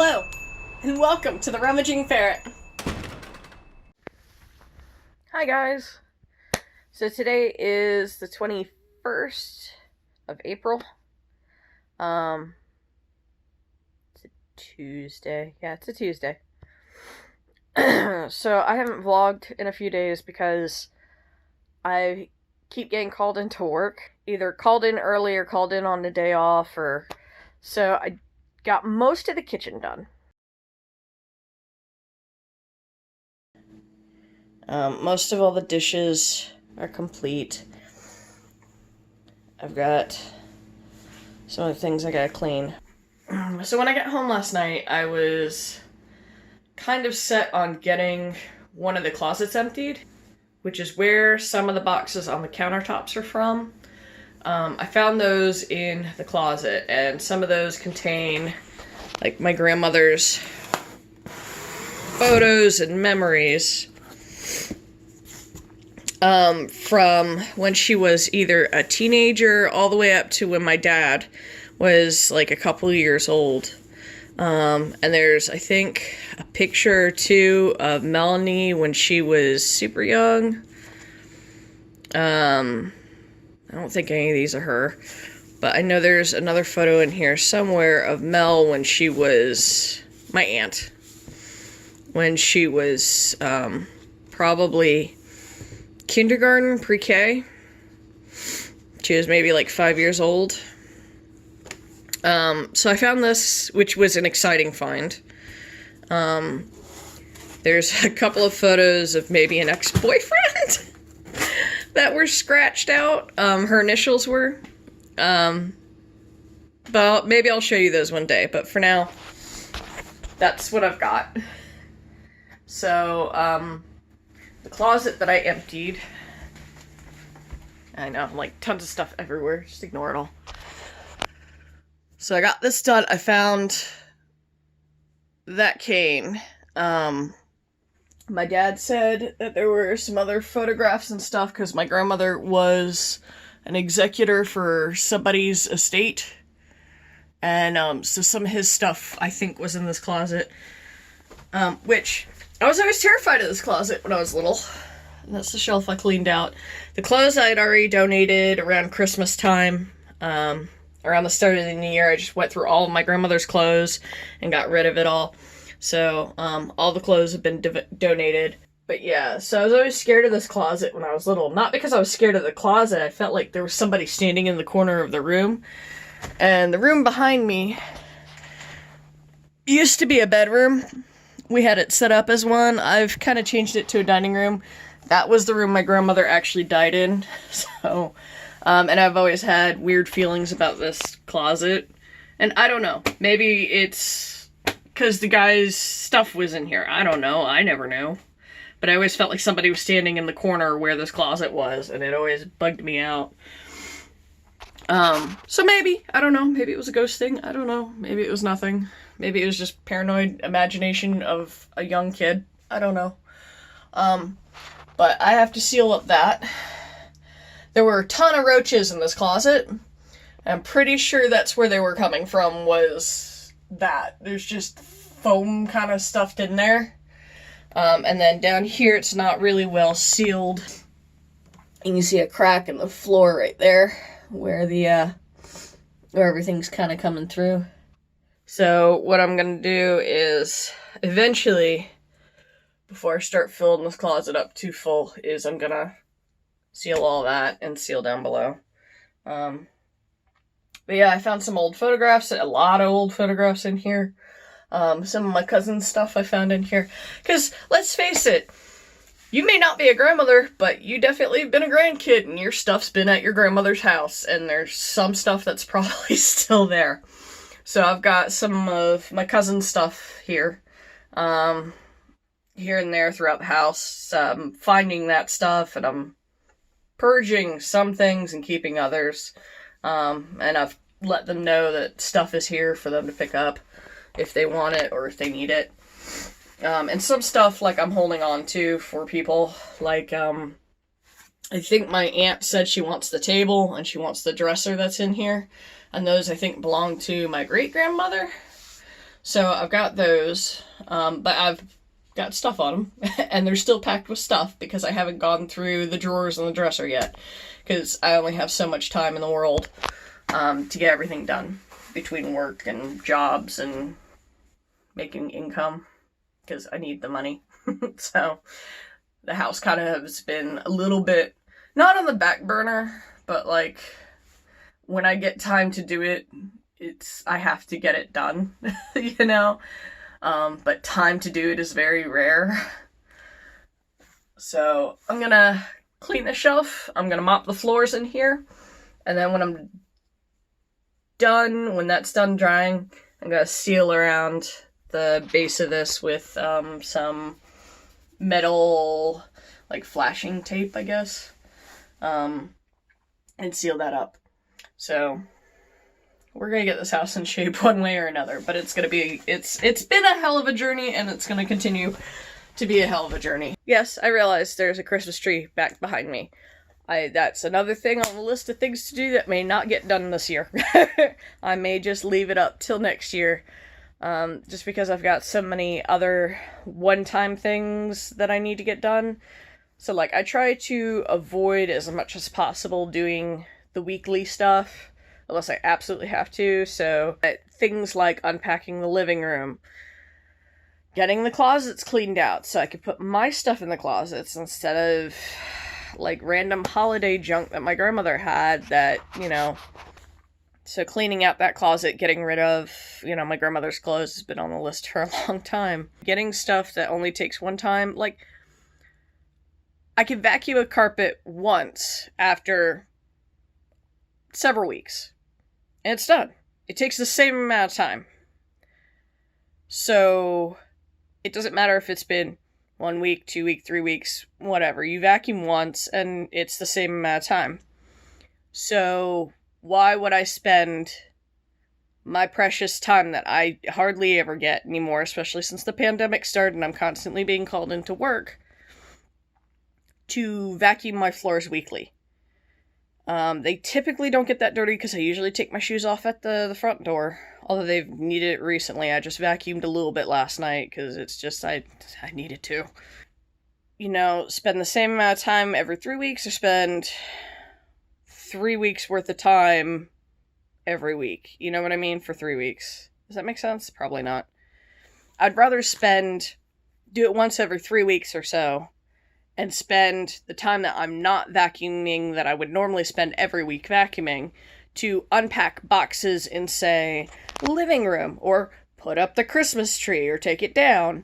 Hello, and welcome to the Rummaging Ferret. Hi guys. So today is the 21st of April. It's a Tuesday. Yeah, it's a Tuesday. So I haven't vlogged in a few days because I keep getting called into work. Either called in early or called in on the day off, so I got most of the kitchen done. Most of all the dishes are complete. I've got some of the things I gotta clean. So when I got home last night, I was kind of set on getting one of the closets emptied, which is where some of the boxes on the countertops are from. I found those in the closet, and some of those contain like my grandmother's photos and memories from when she was either a teenager all the way up to when my dad was like a couple years old. And there's, I think, a picture or two of Melanie when she was super young. I don't think any of these are her, but I know there's another photo in here somewhere of Mel when she was my aunt. When she was probably kindergarten, pre-K. She was maybe like 5 years old. So I found this, which was an exciting find. There's a couple of photos of maybe an ex-boyfriend that were scratched out. Her initials were. But maybe I'll show you those one day. But for now, that's what I've got. So, the closet that I emptied. I know, like, tons of stuff everywhere. Just ignore it all. So I got this done. I found that cane. My dad said that there were some other photographs and stuff because my grandmother was an executor for somebody's estate. And so some of his stuff, I think, was in this closet. Which, I was always terrified of this closet when I was little. And that's the shelf I cleaned out. The clothes I had already donated around Christmas time. Around the start of the new year, I just went through all of my grandmother's clothes and got rid of it all. So, all the clothes have been donated. But yeah, so I was always scared of this closet when I was little. Not because I was scared of the closet, I felt like there was somebody standing in the corner of the room. And the room behind me used to be a bedroom. We had it set up as one. I've kind of changed it to a dining room. That was the room my grandmother actually died in. So, and I've always had weird feelings about this closet. And I don't know, maybe it's because the guy's stuff was in here. I don't know. I never knew. But I always felt like somebody was standing in the corner where this closet was, and it always bugged me out. So maybe, I don't know, maybe it was a ghost thing. I don't know. Maybe it was nothing. Maybe it was just paranoid imagination of a young kid. I don't know. But I have to seal up that. There were a ton of roaches in this closet. I'm pretty sure that's where they were coming from, was that. There's just foam kind of stuffed in there. And then down here it's not really well sealed. You can see a crack in the floor right there where where everything's kind of coming through. So what I'm gonna do is eventually, before I start filling this closet up too full, is I'm gonna seal all that and seal down below. But yeah, I found some old photographs, a lot of old photographs in here. Some of my cousin's stuff I found in here. Because, let's face it, you may not be a grandmother, but you definitely have been a grandkid, and your stuff's been at your grandmother's house, and there's some stuff that's probably still there. So I've got some of my cousin's stuff here. Here and there throughout the house. Finding that stuff, and I'm purging some things and keeping others. And I've let them know that stuff is here for them to pick up if they want it or if they need it. And some stuff, like, I'm holding on to for people. Like, I think my aunt said she wants the table and she wants the dresser that's in here. And those, I think, belong to my great-grandmother. So I've got those, but I've got stuff on them, and they're still packed with stuff because I haven't gone through the drawers and the dresser yet, because I only have so much time in the world to get everything done between work and jobs and making income, because I need the money. So the house kind of has been a little bit, not on the back burner, but like when I get time to do it, I have to get it done, you know? But time to do it is very rare. So I'm gonna clean the shelf, I'm gonna mop the floors in here, and then when that's done drying, I'm gonna seal around the base of this with some metal, like flashing tape, I guess, and seal that up. So we're gonna get this house in shape one way or another, but it's been a hell of a journey, and it's gonna continue to be a hell of a journey. Yes, I realize there's a Christmas tree back behind me. That's another thing on the list of things to do that may not get done this year. I may just leave it up till next year, just because I've got so many other one-time things that I need to get done. So, like, I try to avoid as much as possible doing the weekly stuff, unless I absolutely have to. So, things like unpacking the living room, getting the closets cleaned out so I could put my stuff in the closets instead of like random holiday junk that my grandmother had that, you know. So cleaning out that closet, getting rid of, you know, my grandmother's clothes has been on the list for a long time. Getting stuff that only takes one time. Like, I can vacuum a carpet once after several weeks, and it's done. It takes the same amount of time. So it doesn't matter if it's been 1 week, 2 weeks, 3 weeks, whatever. You vacuum once, and it's the same amount of time. So why would I spend my precious time that I hardly ever get anymore, especially since the pandemic started and I'm constantly being called into work, to vacuum my floors weekly? They typically don't get that dirty because I usually take my shoes off at the front door. Although they've needed it recently. I just vacuumed a little bit last night because it's just, I needed to. You know, spend the same amount of time every 3 weeks, or spend 3 weeks worth of time every week. You know what I mean? For 3 weeks. Does that make sense? Probably not. I'd rather do it once every 3 weeks or so, and spend the time that I'm not vacuuming that I would normally spend every week vacuuming to unpack boxes in, say, living room, or put up the Christmas tree, or take it down.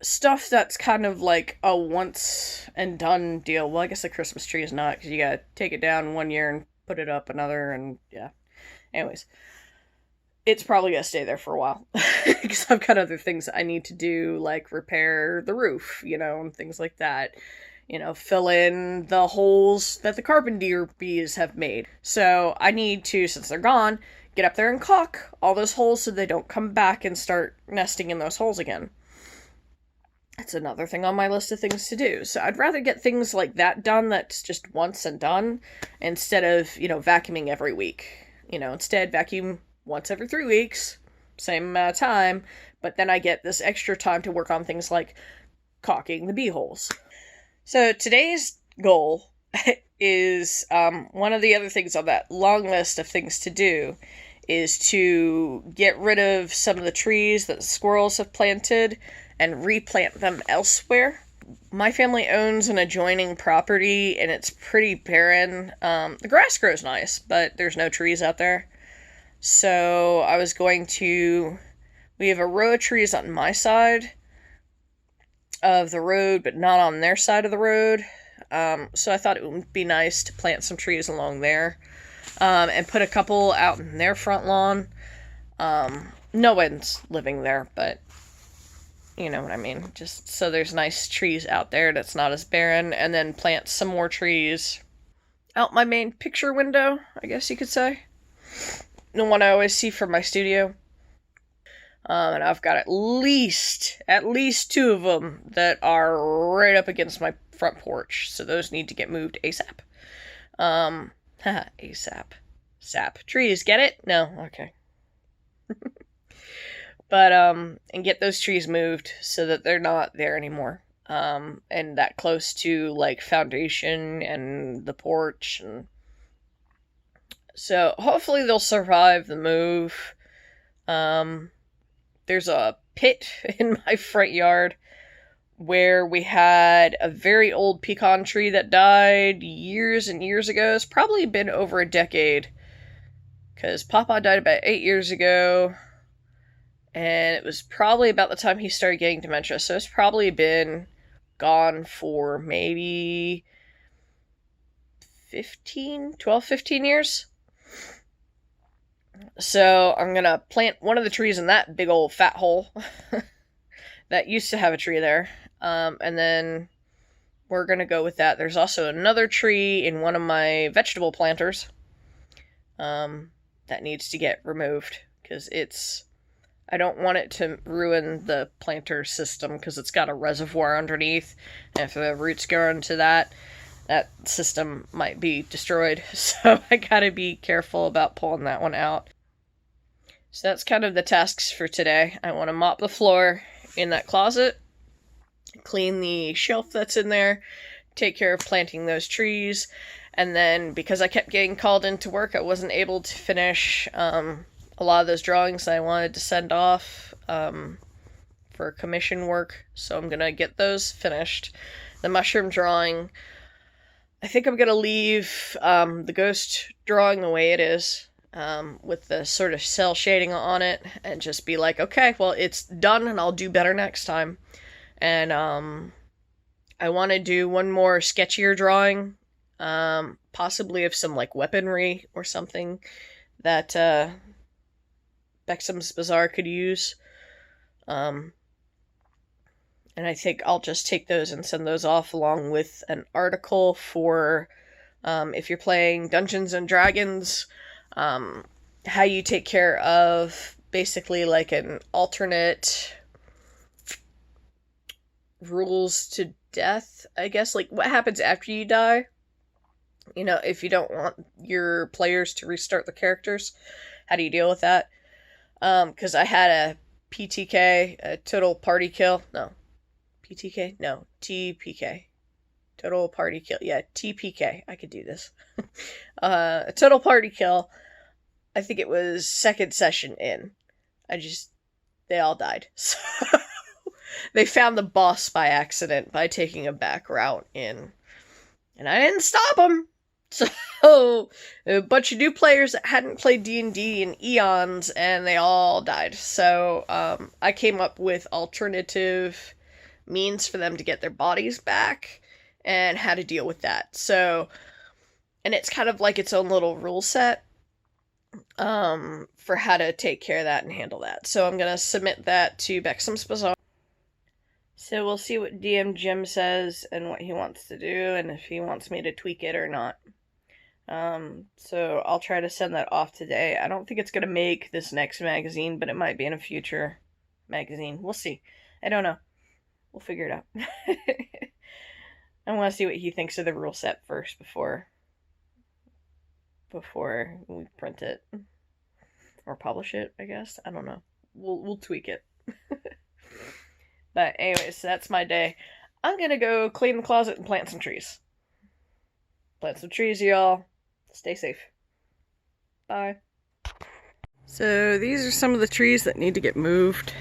Stuff that's kind of like a once and done deal. Well, I guess the Christmas tree is not, because you gotta take it down 1 year and put it up another, and yeah. Anyways, it's probably gonna stay there for a while, because I've got other things I need to do, like repair the roof, you know, and things like that. You know, fill in the holes that the carpenter bees have made. So I need to, since they're gone, get up there and caulk all those holes so they don't come back and start nesting in those holes again. That's another thing on my list of things to do. So I'd rather get things like that done that's just once and done, instead of, you know, vacuuming every week. You know, instead vacuum once every 3 weeks, same amount of time, but then I get this extra time to work on things like caulking the bee holes. So today's goal is, one of the other things on that long list of things to do is to get rid of some of the trees that the squirrels have planted and replant them elsewhere. My family owns an adjoining property, and it's pretty barren. The grass grows nice, but there's no trees out there. So we have a row of trees on my side of the road, but not on their side of the road. So I thought it would be nice to plant some trees along there, and put a couple out in their front lawn. No one's living there, but you know what I mean. Just so there's nice trees out there that's not as barren, and then plant some more trees out my main picture window, I guess you could say. The one I always see from my studio. And I've got at least 2 of them that are right up against my front porch, so those need to get moved ASAP. ASAP. Sap. Trees, get it? No? Okay. But, and get those trees moved so that they're not there anymore. And that close to, like, foundation and the porch. And so, hopefully they'll survive the move. There's a pit in my front yard where we had a very old pecan tree that died years and years ago. It's probably been over a decade. Because Papa died about 8 years ago. And it was probably about the time he started getting dementia. So it's probably been gone for maybe 12, 15 years. So I'm going to plant one of the trees in that big old fat hole that used to have a tree there. And then we're going to go with that. There's also another tree in one of my vegetable planters that needs to get removed because I don't want it to ruin the planter system because it's got a reservoir underneath. And if the roots go into that system might be destroyed. So I gotta be careful about pulling that one out. So that's kind of the tasks for today. I want to mop the floor in that closet, clean the shelf that's in there, take care of planting those trees, and then because I kept getting called into work, I wasn't able to finish a lot of those drawings that I wanted to send off for commission work, so I'm gonna get those finished. The mushroom drawing, I think I'm gonna leave the ghost drawing the way it is, with the sort of cell shading on it, and just be like, okay, well, it's done and I'll do better next time. And I want to do one more sketchier drawing, possibly of some like weaponry or something that Bexim's Bazaar could use. And I think I'll just take those and send those off along with an article for if you're playing Dungeons and Dragons, how you take care of basically like an alternate rules to death, I guess. Like what happens after you die? You know, if you don't want your players to restart the characters, how do you deal with that? Because I had a PTK, a total party kill. No. PTK? No. TPK. Total party kill. Yeah, TPK. I could do this. A total party kill. I think it was second session in. They all died. So they found the boss by accident by taking a back route in. And I didn't stop them. So, a bunch of new players that hadn't played D&D in eons, and they all died. So, I came up with alternative means for them to get their bodies back, and how to deal with that. So, and it's kind of like its own little rule set, for how to take care of that and handle that. So, I'm gonna submit that to Bexim's Bazaar. So, we'll see what DM Jim says, and what he wants to do, and if he wants me to tweak it or not. So I'll try to send that off today. I don't think it's going to make this next magazine, but it might be in a future magazine. We'll see. I don't know. We'll figure it out. I want to see what he thinks of the rule set first before we print it. Or publish it, I guess. I don't know. We'll tweak it. But anyways, so that's my day. I'm going to go clean the closet and plant some trees. Plant some trees, y'all. Stay safe. Bye. So these are some of the trees that need to get moved.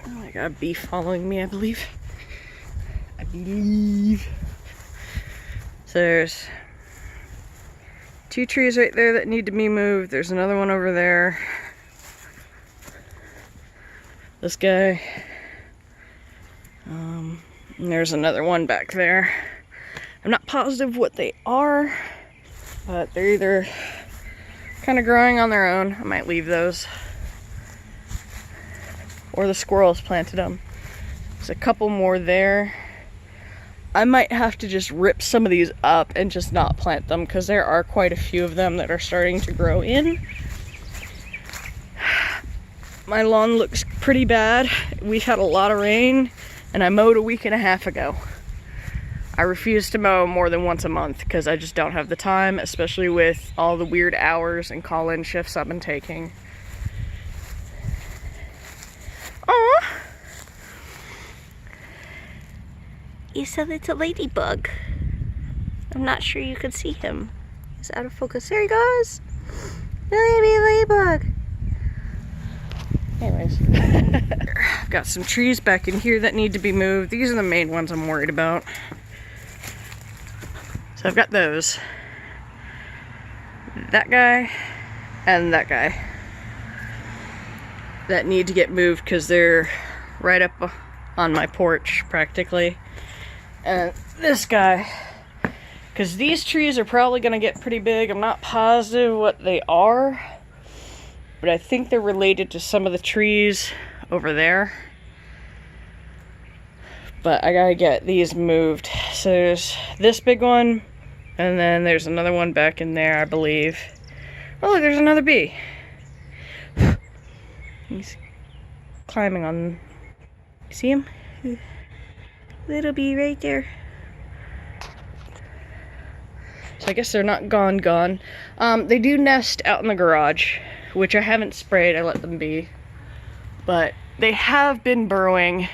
Oh, I got a bee following me, I believe. So there's 2 trees right there that need to be moved. There's another one over there. This guy. And there's another one back there. I'm not positive what they are, but they're either kind of growing on their own. I might leave those. Or the squirrels planted them. There's a couple more there. I might have to just rip some of these up and just not plant them, because there are quite a few of them that are starting to grow in. My lawn looks pretty bad. We've had a lot of rain, and I mowed a week and a half ago. I refuse to mow more than once a month because I just don't have the time, especially with all the weird hours and call-in shifts I've been taking. He's a little ladybug. I'm not sure you can see him. He's out of focus. There he goes. Baby ladybug. Anyways, I've got some trees back in here that need to be moved. These are the main ones I'm worried about. So I've got those. That guy and that guy that need to get moved because they're right up on my porch practically. And this guy, because these trees are probably going to get pretty big. I'm not positive what they are, but I think they're related to some of the trees over there. But I gotta get these moved. So there's this big one, and then there's another one back in there, I believe. Oh, look, there's another bee. He's climbing on. You see him? Little bee right there. So I guess they're not gone. They do nest out in the garage, which I haven't sprayed. I let them be. But they have been burrowing.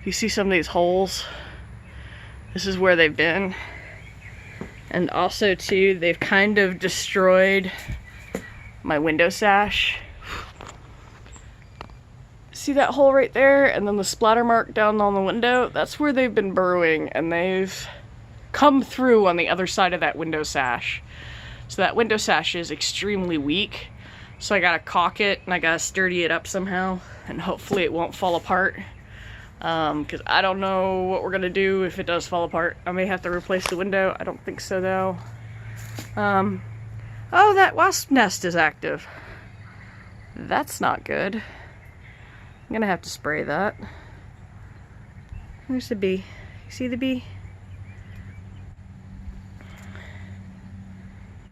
You see some of these holes? This is where they've been. And also, too, they've kind of destroyed my window sash. See that hole right there? And then the splatter mark down on the window? That's where they've been burrowing, and they've come through on the other side of that window sash. So that window sash is extremely weak. So I gotta caulk it, and I gotta sturdy it up somehow, and hopefully it won't fall apart. Because I don't know what we're gonna do if it does fall apart. I may have to replace the window. I don't think so, though. Oh, that wasp nest is active. That's not good. I'm gonna have to spray that. Where's the bee? You see the bee?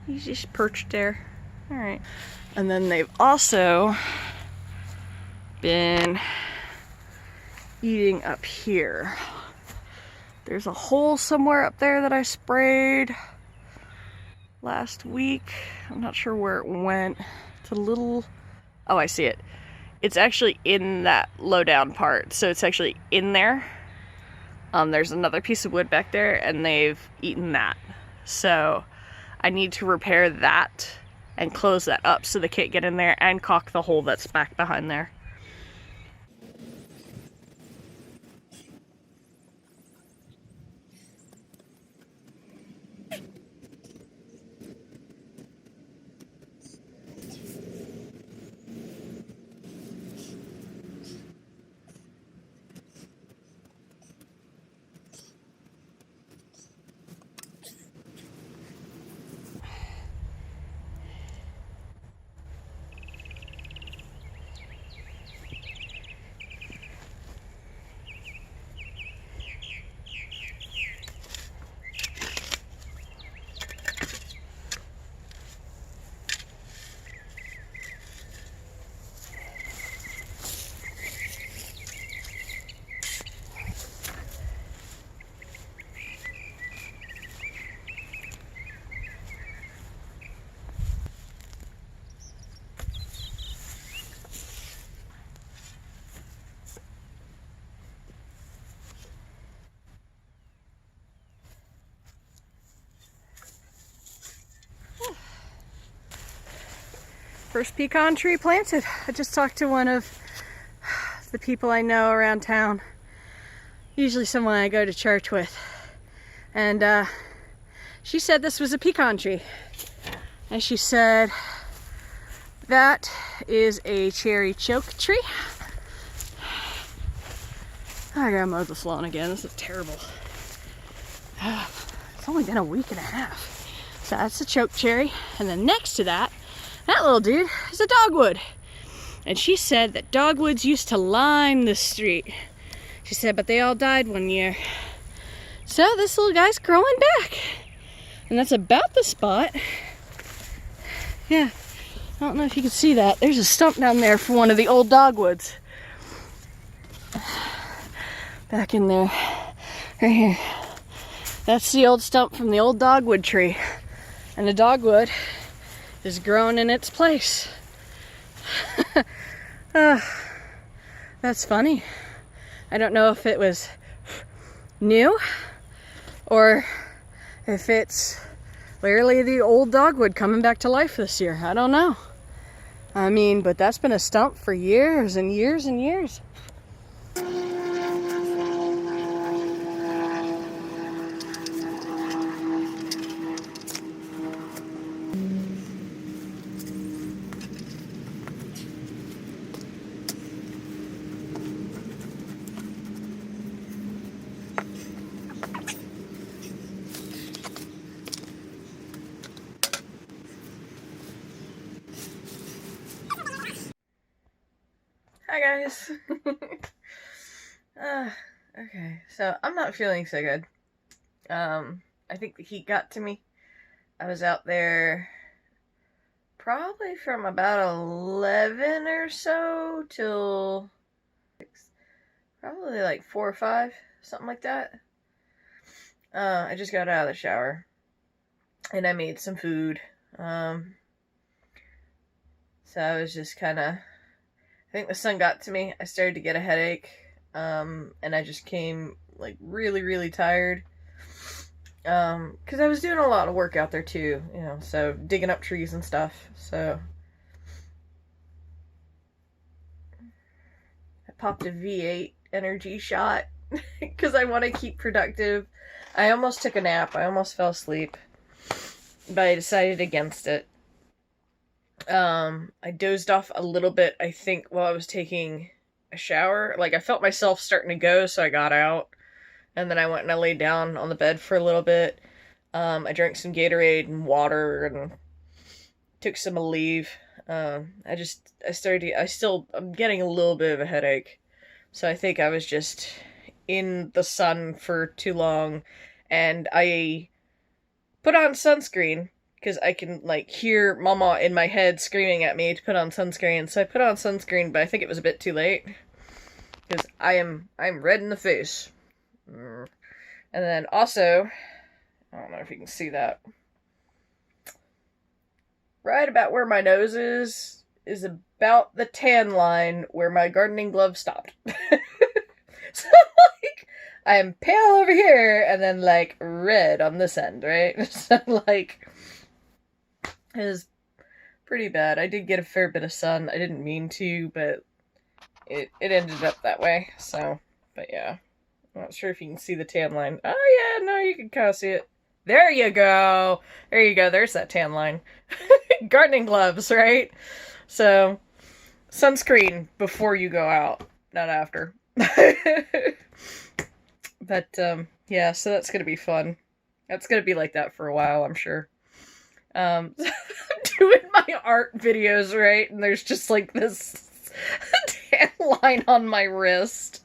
He's just perched there. Alright. And then they've also been eating up here. There's a hole somewhere up there that I sprayed last week. I'm not sure where it went. It's a little... Oh, I see it. It's actually in that low down part, so it's actually in there. There's another piece of wood back there, and they've eaten that. So I need to repair that and close that up so they can't get in there, and caulk the hole that's back behind there. First pecan tree planted. I just talked to one of the people I know around town. Usually someone I go to church with. And she said this was a pecan tree. And she said that is a cherry choke tree. I gotta mow this lawn again. This is terrible. It's only been a week and a half. So that's a choke cherry. And then next to that, that little dude is a dogwood. And she said that dogwoods used to line the street. She said, but they all died one year. So this little guy's growing back. And that's about the spot. Yeah, I don't know if you can see that. There's a stump down there for one of the old dogwoods. Back in there, right here. That's the old stump from the old dogwood tree. And the dogwood is grown in its place. That's funny. I don't know if it was new, or if it's literally the old dogwood coming back to life this year. I don't know. I mean, but that's been a stump for years and years and years. Hi guys. Okay, so I'm not feeling so good. I think the heat got to me. I was out there probably from about 11 or so till probably like 4 or 5, something like that. I just got out of the shower and I made some food. So I was just kind of, I think the sun got to me. I started to get a headache, and I just came like really, really tired. Because I was doing a lot of work out there too, you know, so digging up trees and stuff. So I popped a V8 energy shot because I want to keep productive. I almost took a nap. I almost fell asleep, but I decided against it. I dozed off a little bit, I think, while I was taking a shower. Like, I felt myself starting to go, so I got out. And then I went and I laid down on the bed for a little bit. I drank some Gatorade and water and took some Aleve. I'm getting a little bit of a headache. So I think I was just in the sun for too long. And I put on sunscreen because I can, like, hear Mama in my head screaming at me to put on sunscreen. So I put on sunscreen, but I think it was a bit too late. Because I'm red in the face. And then also, I don't know if you can see that. Right about where my nose is about the tan line where my gardening glove stopped. So, like, I am pale over here and then, like, red on this end, right? So, like, it was pretty bad. I did get a fair bit of sun. I didn't mean to, but it ended up that way. So, but yeah. I'm not sure if you can see the tan line. Oh, yeah, no, you can kind of see it. There you go. There you go. There's that tan line. Gardening gloves, right? So, sunscreen before you go out, not after. But, yeah, so that's going to be fun. That's going to be like that for a while, I'm sure. I'm doing my art videos, right? And there's just like this tan line on my wrist.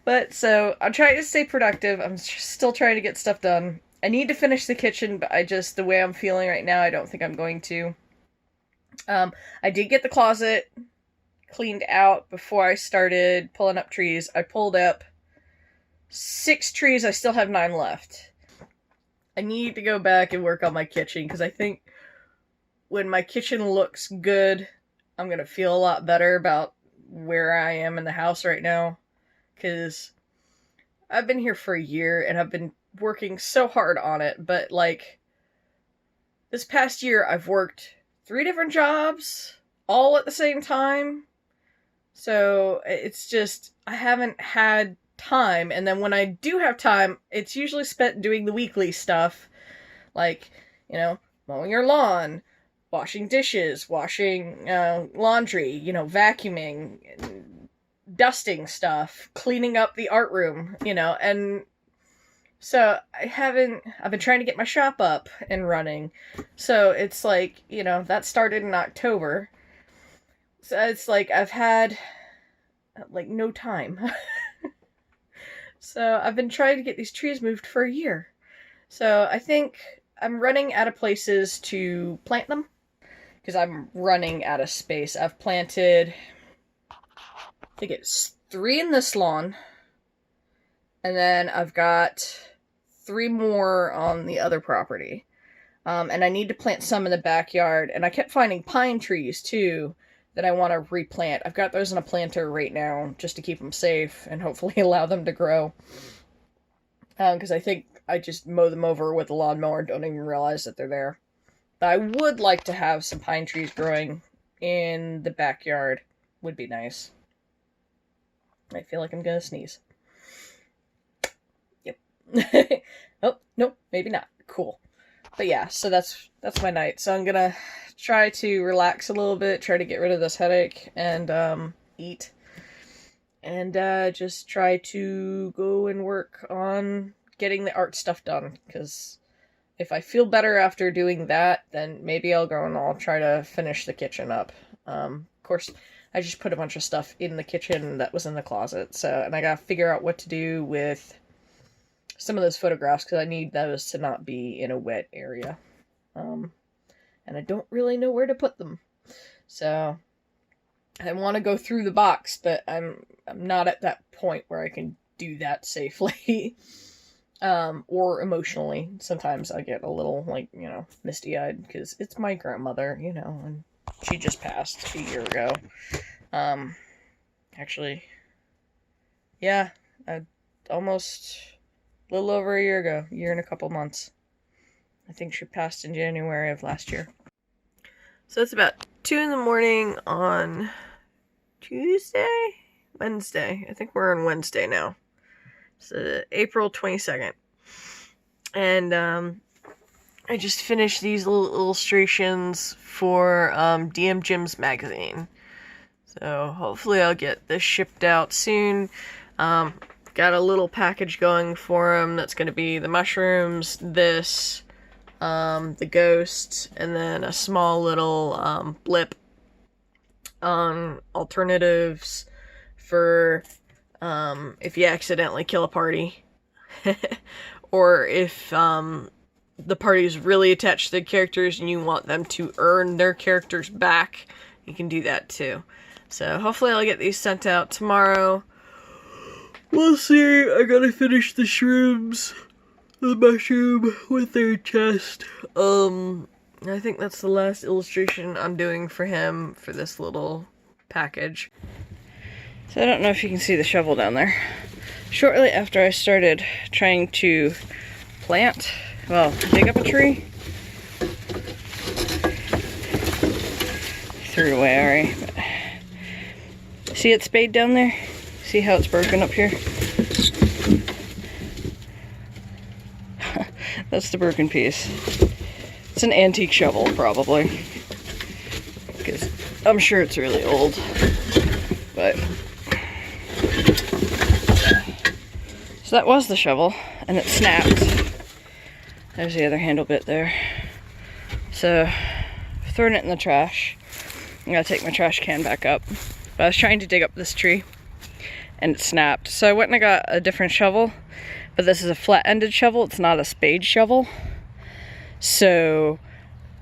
But so I'm trying to stay productive. I'm still trying to get stuff done. I need to finish the kitchen, but the way I'm feeling right now, I don't think I'm going to. I did get the closet cleaned out before I started pulling up trees. I pulled up 6 trees. I still have 9 left. I need to go back and work on my kitchen because I think when my kitchen looks good, I'm going to feel a lot better about where I am in the house right now. Because I've been here for a year and I've been working so hard on it. But, like, this past year I've worked 3 different jobs all at the same time. So it's just, I haven't had time. And then when I do have time, it's usually spent doing the weekly stuff. Like, you know, mowing your lawn, washing dishes, washing laundry, you know, vacuuming, dusting stuff, cleaning up the art room, you know, and so I've been trying to get my shop up and running. So it's like, you know, that started in October. So it's like I've had, like, no time. So I've been trying to get these trees moved for a year. So I think I'm running out of places to plant them. Because I'm running out of space. I've planted, I think it's 3 in this lawn. And then I've got 3 more on the other property. And I need to plant some in the backyard. And I kept finding pine trees, too, that I want to replant. I've got those in a planter right now just to keep them safe and hopefully allow them to grow. Because I think I just mow them over with a lawnmower and don't even realize that they're there. But I would like to have some pine trees growing in the backyard. Would be nice. I feel like I'm gonna sneeze. Yep. Oh, nope, maybe not. Cool. But yeah, so that's my night. So I'm gonna try to relax a little bit, try to get rid of this headache, and eat. And just try to go and work on getting the art stuff done. Because if I feel better after doing that, then maybe I'll go and I'll try to finish the kitchen up. Of course, I just put a bunch of stuff in the kitchen that was in the closet. So, and I gotta figure out what to do with some of those photographs, because I need those to not be in a wet area. And I don't really know where to put them. So I want to go through the box, but I'm not at that point where I can do that safely. Or emotionally. Sometimes I get a little, like, you know, misty-eyed, because it's my grandmother, you know, and she just passed a year ago. Actually, yeah, almost a little over a year ago, year and a couple months. I think she passed in January of last year. So it's about 2 in the morning on Tuesday? Wednesday. I think we're on Wednesday now. So April 22nd. And I just finished these little illustrations for DM Jim's magazine. So hopefully I'll get this shipped out soon. Got a little package going for him that's going to be the mushrooms, this, the ghost, and then a small little blip on alternatives for if you accidentally kill a party. Or if the party's really attached to the characters and you want them to earn their characters back, you can do that too. So hopefully I'll get these sent out tomorrow. We'll see. I gotta finish the shrooms, the mushroom with their chest. I think that's the last illustration I'm doing for him for this little package. So I don't know if you can see the shovel down there. Shortly after I started trying to dig up a tree. Threw it away already. But see it spade down there? See how it's broken up here? That's the broken piece. It's an antique shovel, probably. Because I'm sure it's really old. But so that was the shovel, and it snapped. There's the other handle bit there. So I've thrown it in the trash. I'm gonna take my trash can back up. But I was trying to dig up this tree, and it snapped. So I went and I got a different shovel, but this is a flat-ended shovel. It's not a spade shovel. So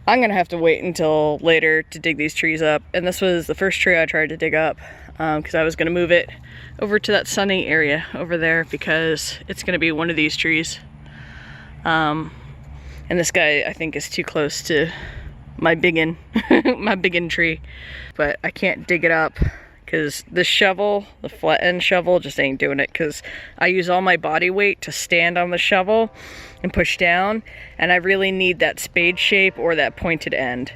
I'm gonna have to wait until later to dig these trees up. And this was the first tree I tried to dig up, because I was gonna move it over to that sunny area over there, because it's gonna be one of these trees. And this guy, I think, is too close to my biggin, my biggin tree. But I can't dig it up, because this shovel, the flat end shovel, just ain't doing it, because I use all my body weight to stand on the shovel and push down, and I really need that spade shape or that pointed end.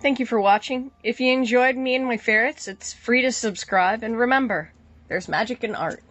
Thank you for watching. If you enjoyed me and my ferrets, it's free to subscribe, and remember, there's magic in art.